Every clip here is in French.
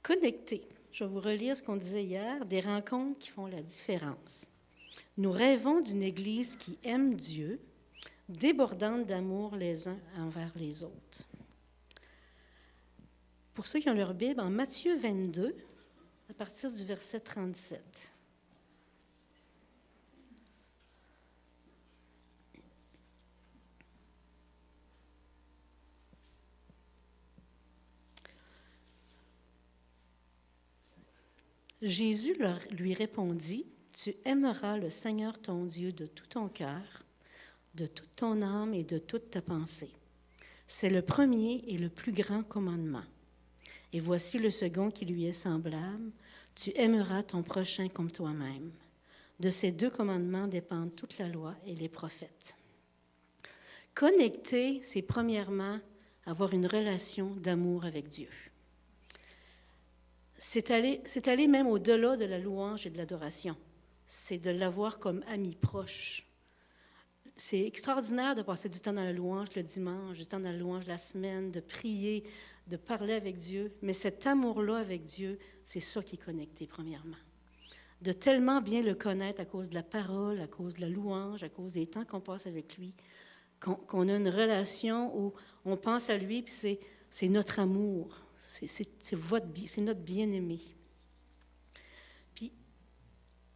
Connectés. Je vais vous relire ce qu'on disait hier, des rencontres qui font la différence. Nous rêvons d'une Église qui aime Dieu, débordante d'amour les uns envers les autres. Pour ceux qui ont leur Bible, en Matthieu 22, à partir du verset 37. Jésus lui répondit, « Tu aimeras le Seigneur ton Dieu de tout ton cœur, de toute ton âme et de toute ta pensée. C'est le premier et le plus grand commandement. Et voici le second qui lui est semblable, tu aimeras ton prochain comme toi-même. De ces deux commandements dépendent toute la loi et les prophètes. » Connecter, c'est premièrement avoir une relation d'amour avec Dieu. C'est aller même au-delà de la louange et de l'adoration. C'est de l'avoir comme ami proche. C'est extraordinaire de passer du temps dans la louange le dimanche, du temps dans la louange la semaine, de prier, de parler avec Dieu. Mais cet amour-là avec Dieu, c'est ça qui est connecté, premièrement. De tellement bien le connaître à cause de la parole, à cause de la louange, à cause des temps qu'on passe avec lui, qu'on a une relation où on pense à lui, puis c'est notre amour. C'est notre bien-aimé. Puis,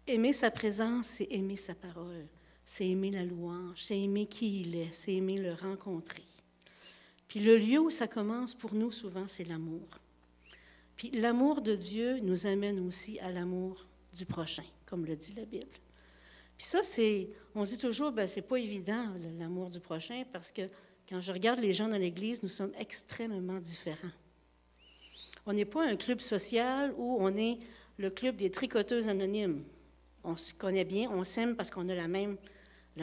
aimer sa présence, c'est aimer sa parole. C'est aimer la louange, c'est aimer qui il est, c'est aimer le rencontrer. Puis le lieu où ça commence pour nous, souvent, c'est l'amour. Puis l'amour de Dieu nous amène aussi à l'amour du prochain, comme le dit la Bible. Puis ça, on dit toujours, c'est pas évident, l'amour du prochain, parce que quand je regarde les gens dans l'Église, nous sommes extrêmement différents. On n'est pas un club social où on est le club des tricoteuses anonymes. On se connaît bien, on s'aime parce qu'on a le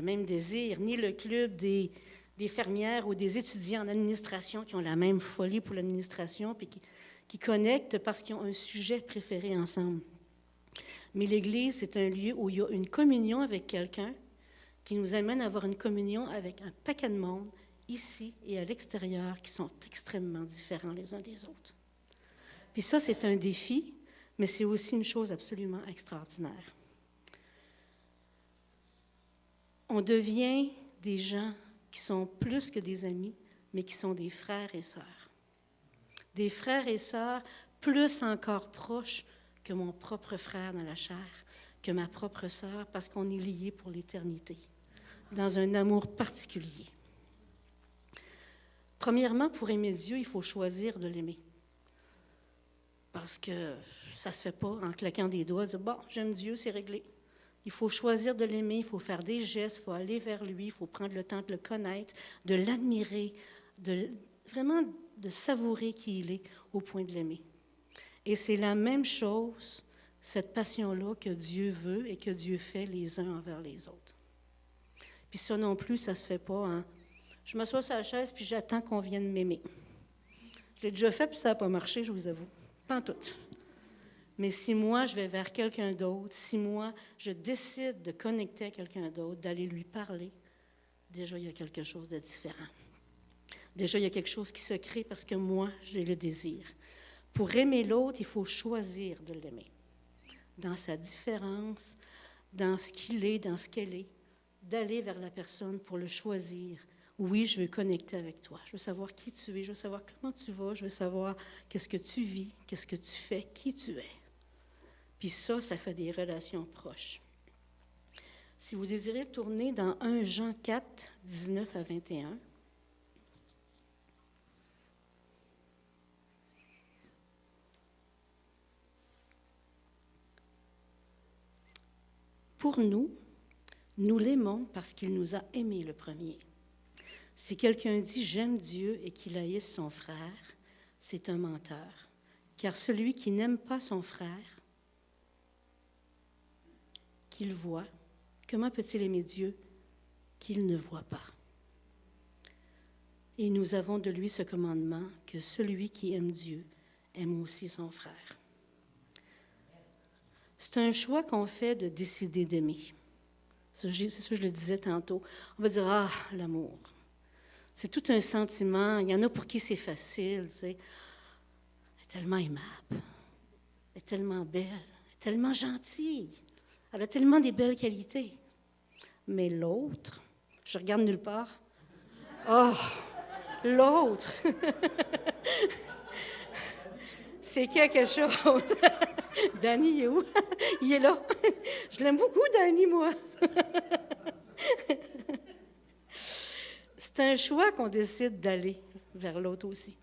même désir, ni le club des fermières ou des étudiants en administration qui ont la même folie pour l'administration puis qui connectent parce qu'ils ont un sujet préféré ensemble. Mais l'Église, c'est un lieu où il y a une communion avec quelqu'un qui nous amène à avoir une communion avec un paquet de monde, ici et à l'extérieur, qui sont extrêmement différents les uns des autres. Puis ça, c'est un défi, mais c'est aussi une chose absolument extraordinaire. On devient des gens qui sont plus que des amis, mais qui sont des frères et sœurs. Des frères et sœurs plus encore proches que mon propre frère dans la chair, que ma propre sœur, parce qu'on est liés pour l'éternité, dans un amour particulier. Premièrement, pour aimer Dieu, il faut choisir de l'aimer. Parce que ça ne se fait pas en claquant des doigts, dire « Bon, j'aime Dieu, c'est réglé ». Il faut choisir de l'aimer, il faut faire des gestes, il faut aller vers lui, il faut prendre le temps de le connaître, de l'admirer, vraiment de savourer qui il est au point de l'aimer. Et c'est la même chose, cette passion-là que Dieu veut et que Dieu fait les uns envers les autres. Puis ça non plus, ça ne se fait pas. Hein? Je m'assois sur la chaise puis j'attends qu'on vienne m'aimer. Je l'ai déjà fait puis ça n'a pas marché, je vous avoue. Pas en tout. Mais si moi, je vais vers quelqu'un d'autre, si moi, je décide de connecter à quelqu'un d'autre, d'aller lui parler, déjà, il y a quelque chose de différent. Déjà, il y a quelque chose qui se crée parce que moi, j'ai le désir. Pour aimer l'autre, il faut choisir de l'aimer. Dans sa différence, dans ce qu'il est, dans ce qu'elle est, d'aller vers la personne pour le choisir. Oui, je veux connecter avec toi. Je veux savoir qui tu es, je veux savoir comment tu vas, je veux savoir qu'est-ce que tu vis, qu'est-ce que tu fais, qui tu es. Puis ça fait des relations proches. Si vous désirez tourner dans 1 Jean 4, 19 à 21, pour nous l'aimons parce qu'il nous a aimés le premier. Si quelqu'un dit « j'aime Dieu » et qu'il haïsse son frère, c'est un menteur. Car celui qui n'aime pas son frère, qu'il voit, comment peut-il aimer Dieu qu'il ne voit pas? Et nous avons de lui ce commandement, que celui qui aime Dieu aime aussi son frère. C'est un choix qu'on fait de décider d'aimer. C'est ça que je le disais tantôt. On va dire « ah, l'amour ». C'est tout un sentiment. Il y en a pour qui c'est facile, tu sais. Elle est tellement aimable. Elle est tellement belle, elle est tellement gentille, elle a tellement des belles qualités. Mais l'autre, je regarde nulle part. Oh, l'autre, c'est quelque chose. Danny, il est où? Il est là. Je l'aime beaucoup, Danny, moi. C'est un choix qu'on décide d'aller vers l'autre aussi.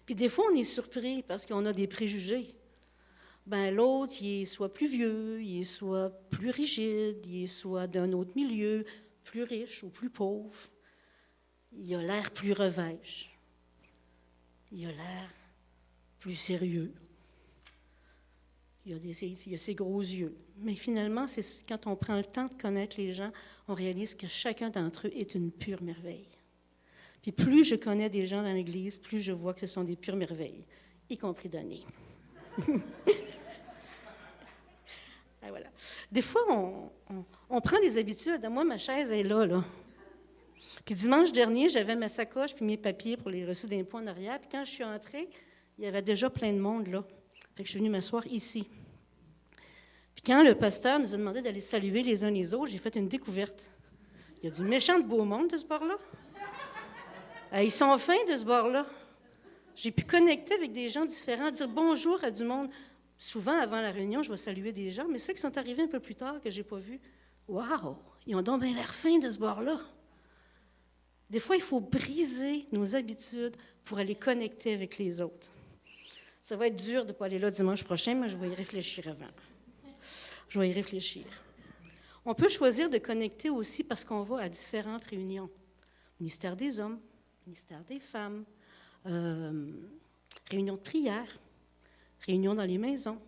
Puis des fois, on est surpris parce qu'on a des préjugés. Ben l'autre, il est soit plus vieux, il est soit plus rigide, il est soit d'un autre milieu, plus riche ou plus pauvre. Il a l'air plus revêche. Il a l'air plus sérieux. Il a ses gros yeux. Mais finalement, c'est quand on prend le temps de connaître les gens, on réalise que chacun d'entre eux est une pure merveille. Puis plus je connais des gens dans l'Église, plus je vois que ce sont des pures merveilles, y compris Denis. Ah, voilà. Des fois, on prend des habitudes. Moi, ma chaise est là. Puis dimanche dernier, j'avais ma sacoche puis mes papiers pour les reçus d'impôts en arrière. Puis quand je suis entrée, il y avait déjà plein de monde là. Fait que je suis venue m'asseoir ici. Puis quand le pasteur nous a demandé d'aller saluer les uns les autres, j'ai fait une découverte. Il y a du méchant de beau monde de ce bord-là. Ils sont fins de ce bord-là. J'ai pu connecter avec des gens différents, dire bonjour à du monde. Souvent, avant la réunion, je vais saluer des gens, mais ceux qui sont arrivés un peu plus tard, que je n'ai pas vus, waouh, ils ont donc bien l'air fins de ce bord-là. Des fois, il faut briser nos habitudes pour aller connecter avec les autres. Ça va être dur de ne pas aller là dimanche prochain, mais je vais y réfléchir avant. Je vais y réfléchir. On peut choisir de connecter aussi parce qu'on va à différentes réunions. Ministère des hommes, ministère des femmes, réunions de prière, réunions dans les maisons.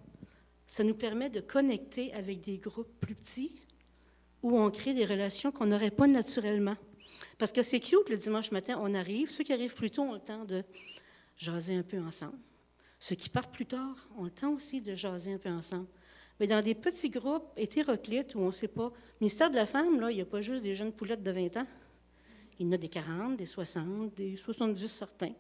Ça nous permet de connecter avec des groupes plus petits où on crée des relations qu'on n'aurait pas naturellement. Parce que c'est cute, le dimanche matin, on arrive. Ceux qui arrivent plus tôt ont le temps de jaser un peu ensemble. Ceux qui partent plus tard ont le temps aussi de jaser un peu ensemble. Mais dans des petits groupes hétéroclites où on ne sait pas, ministère de la femme, là, il n'y a pas juste des jeunes poulettes de 20 ans. Il y en a des 40, des 60, des 70 certains.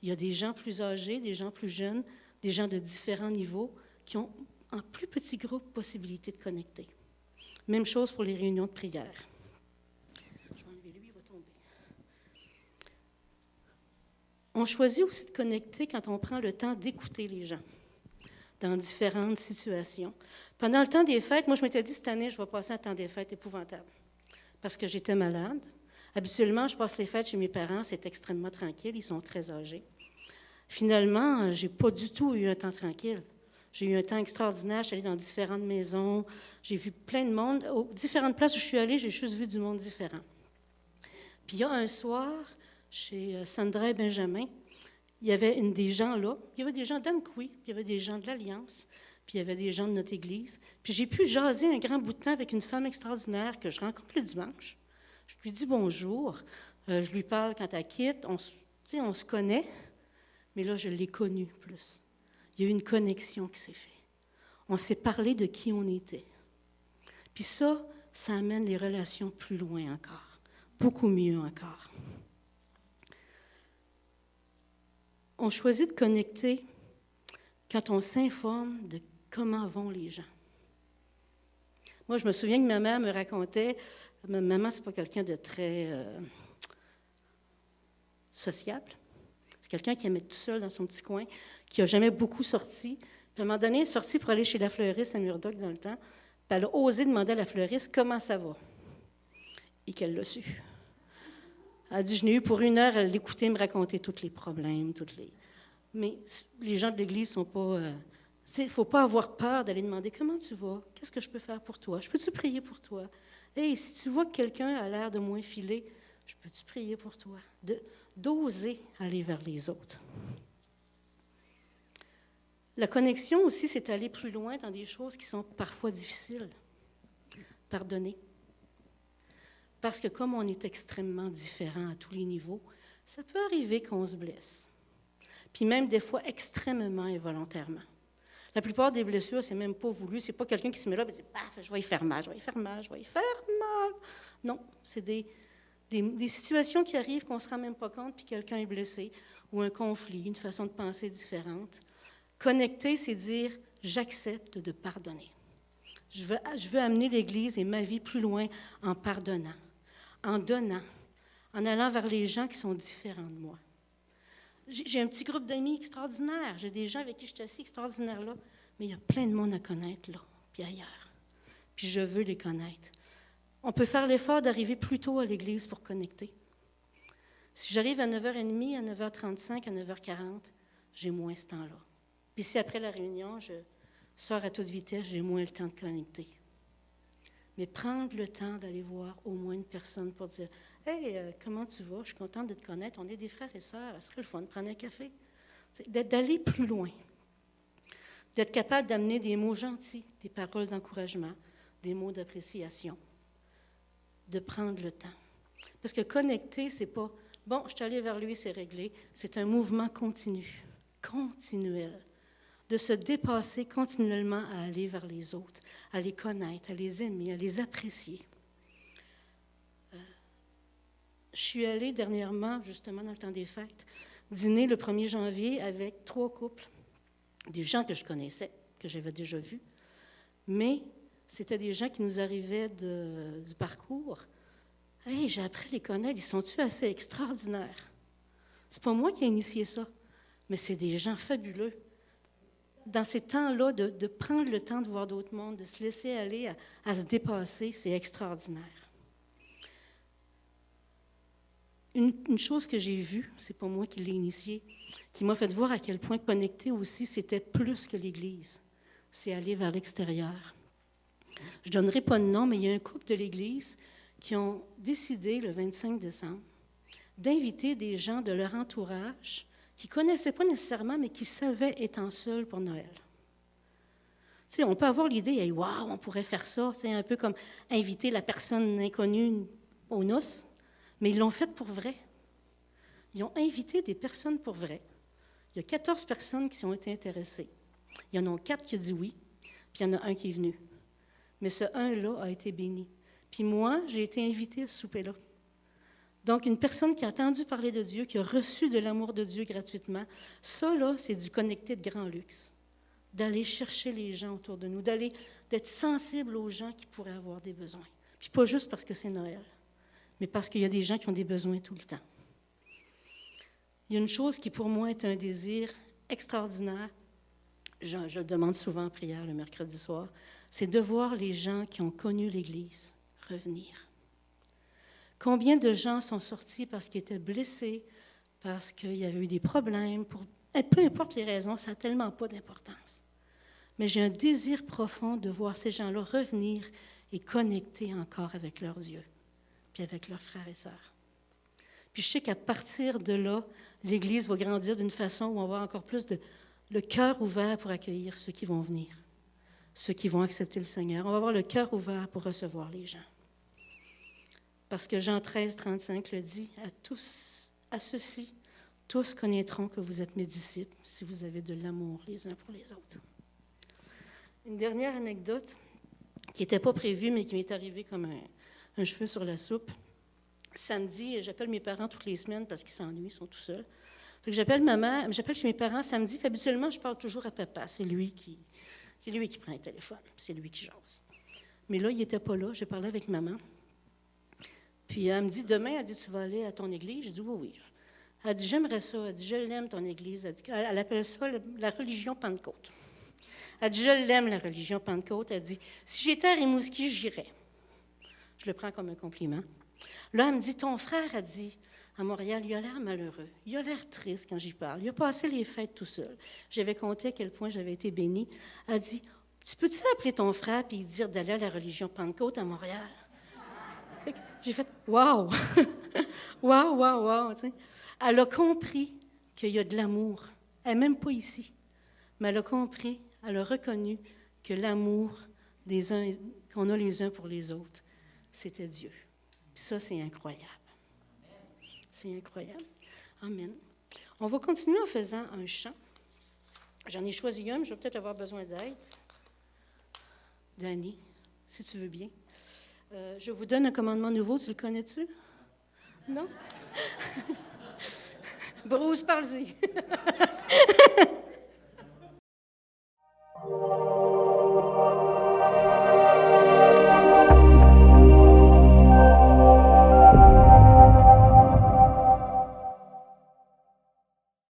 Il y a des gens plus âgés, des gens plus jeunes, des gens de différents niveaux qui ont, en plus petits groupes, possibilité de connecter. Même chose pour les réunions de prière. Je vais enlever lui, il va tomber. On choisit aussi de connecter quand on prend le temps d'écouter les gens dans différentes situations. Pendant le temps des fêtes, moi, je m'étais dit, cette année, je vais passer un temps des fêtes épouvantable parce que j'étais malade. Habituellement, je passe les fêtes chez mes parents, c'est extrêmement tranquille, ils sont très âgés. Finalement, je n'ai pas du tout eu un temps tranquille. J'ai eu un temps extraordinaire, je suis allée dans différentes maisons, j'ai vu plein de monde. Aux différentes places où je suis allée, j'ai juste vu du monde différent. Puis il y a un soir, chez Sandra et Benjamin, il y avait des gens là, il y avait des gens d'Amkoui, puis il y avait des gens de l'Alliance, puis il y avait des gens de notre Église. Puis j'ai pu jaser un grand bout de temps avec une femme extraordinaire que je rencontre le dimanche. Je lui dis bonjour, je lui parle quand elle quitte, on se connaît, mais là, je l'ai connue plus. Il y a eu une connexion qui s'est faite. On s'est parlé de qui on était. Puis ça amène les relations plus loin encore, beaucoup mieux encore. On choisit de connecter quand on s'informe de comment vont les gens. Moi, je me souviens que ma mère me racontait, ma maman, c'est pas quelqu'un de très sociable. C'est quelqu'un qui aimait être tout seul dans son petit coin, qui n'a jamais beaucoup sorti. Puis à un moment donné, elle est sortie pour aller chez la fleuriste à Murdoch dans le temps. Puis elle a osé demander à la fleuriste comment ça va. Et qu'elle l'a su. Elle a dit, je n'ai eu pour 1 heure à l'écouter me raconter tous les problèmes, Mais les gens de l'Église ne sont pas... Il ne faut pas avoir peur d'aller demander, comment tu vas? Qu'est-ce que je peux faire pour toi? Je peux-tu prier pour toi? Hey, si tu vois que quelqu'un a l'air de moins filé, je peux-tu prier pour toi? D'oser aller vers les autres. La connexion aussi, c'est aller plus loin dans des choses qui sont parfois difficiles. Pardonner. Parce que comme on est extrêmement différents à tous les niveaux, ça peut arriver qu'on se blesse. Puis même des fois extrêmement involontairement. La plupart des blessures, c'est même pas voulu. C'est pas quelqu'un qui se met là et dit « Paf, je vais y faire mal, je vais y faire mal, je vais y faire mal. » Non, c'est des situations qui arrivent qu'on ne se rend même pas compte, puis quelqu'un est blessé, ou un conflit, une façon de penser différente. Connecter, c'est dire « j'accepte de pardonner ». Je veux amener l'Église et ma vie plus loin en pardonnant, en donnant, en allant vers les gens qui sont différents de moi. J'ai un petit groupe d'amis extraordinaires. J'ai des gens avec qui je suis assis extraordinaires là, mais il y a plein de monde à connaître là, puis ailleurs. Puis je veux les connaître. On peut faire l'effort d'arriver plus tôt à l'Église pour connecter. Si j'arrive à 9h30, à 9h35, à 9h40, j'ai moins ce temps-là. Puis si après la réunion, je sors à toute vitesse, j'ai moins le temps de connecter. Mais prendre le temps d'aller voir au moins une personne pour dire « Hey, comment tu vas? Je suis contente de te connaître. On est des frères et sœurs. Ce serait le fun de prendre un café. » D'aller plus loin. D'être capable d'amener des mots gentils, des paroles d'encouragement, des mots d'appréciation. De prendre le temps. Parce que connecter, c'est pas « Bon, je suis allée vers lui, c'est réglé. » C'est un mouvement continu, continuel. De se dépasser continuellement à aller vers les autres, à les connaître, à les aimer, à les apprécier. Je suis allée dernièrement, justement dans le temps des fêtes, dîner le 1er janvier avec 3 couples, des gens que je connaissais, que j'avais déjà vus, mais c'était des gens qui nous arrivaient du parcours. Hey, j'ai appris à les connaître, ils sont-tu assez extraordinaires? C'est pas moi qui ai initié ça, mais c'est des gens fabuleux. Dans ces temps-là, de prendre le temps de voir d'autres mondes, de se laisser aller à se dépasser, c'est extraordinaire. Une chose que j'ai vue, c'est pas moi qui l'ai initiée, qui m'a fait voir à quel point connecter aussi, c'était plus que l'Église. C'est aller vers l'extérieur. Je ne donnerai pas de nom, mais il y a un couple de l'Église qui ont décidé, le 25 décembre, d'inviter des gens de leur entourage qui ne connaissaient pas nécessairement, mais qui savaient étant seuls pour Noël. Tu sais, on peut avoir l'idée, hey, wow, on pourrait faire ça, c'est un peu comme inviter la personne inconnue aux noces, mais ils l'ont fait pour vrai. Ils ont invité des personnes pour vrai. Il y a 14 personnes qui ont été intéressées. Il y en a 4 qui ont dit oui, puis il y en a un qui est venu. Mais ce un-là a été béni. Puis moi, j'ai été invitée à ce souper-là. Donc, une personne qui a entendu parler de Dieu, qui a reçu de l'amour de Dieu gratuitement, ça, là, c'est du connecté de grand luxe. D'aller chercher les gens autour de nous, d'être sensible aux gens qui pourraient avoir des besoins. Puis pas juste parce que c'est Noël, mais parce qu'il y a des gens qui ont des besoins tout le temps. Il y a une chose qui, pour moi, est un désir extraordinaire, je le demande souvent en prière le mercredi soir, c'est de voir les gens qui ont connu l'Église revenir. Combien de gens sont sortis parce qu'ils étaient blessés, parce qu'il y avait eu des problèmes, peu importe les raisons, ça n'a tellement pas d'importance. Mais j'ai un désir profond de voir ces gens-là revenir et connecter encore avec leur Dieu, puis avec leurs frères et sœurs. Puis je sais qu'à partir de là, l'Église va grandir d'une façon où on va avoir encore plus le cœur ouvert pour accueillir ceux qui vont venir, ceux qui vont accepter le Seigneur. On va avoir le cœur ouvert pour recevoir les gens. Parce que Jean 13, 35 le dit, à ceux-ci, tous connaîtront que vous êtes mes disciples si vous avez de l'amour les uns pour les autres. Une dernière anecdote qui n'était pas prévue, mais qui m'est arrivée comme un cheveu sur la soupe. Samedi, j'appelle mes parents toutes les semaines parce qu'ils s'ennuient, ils sont tout seuls. Donc j'appelle chez mes parents samedi, puis habituellement, je parle toujours à papa. C'est lui qui prend le téléphone, c'est lui qui jase. Mais là, il n'était pas là, j'ai parlé avec maman. Puis elle me dit, demain, elle dit, tu vas aller à ton église? Je dis, oui, oui. Elle dit, j'aimerais ça. Elle dit, je l'aime, ton église. Elle appelle ça la religion Pentecôte. Elle dit, je l'aime, la religion Pentecôte. Elle dit, si j'étais à Rimouski, j'irais. Je le prends comme un compliment. Là, elle me dit, ton frère a dit, à Montréal, il a l'air malheureux. Il a l'air triste quand j'y parle. Il a passé les fêtes tout seul. J'avais compté à quel point j'avais été bénie. Elle dit, peux-tu appeler ton frère et lui dire d'aller à la religion Pentecôte à Montréal? J'ai fait « wow! » Wow, wow, wow! Tu sais. Elle a compris qu'il y a de l'amour. Elle n'est même pas ici. Mais elle a compris, elle a reconnu que l'amour qu'on a les uns pour les autres, c'était Dieu. Puis ça, c'est incroyable. C'est incroyable. Amen. On va continuer en faisant un chant. J'en ai choisi un, mais je vais peut-être avoir besoin d'aide. Dani, si tu veux bien. Je vous donne un commandement nouveau, tu le connais-tu? Non? Bruce, parle-y.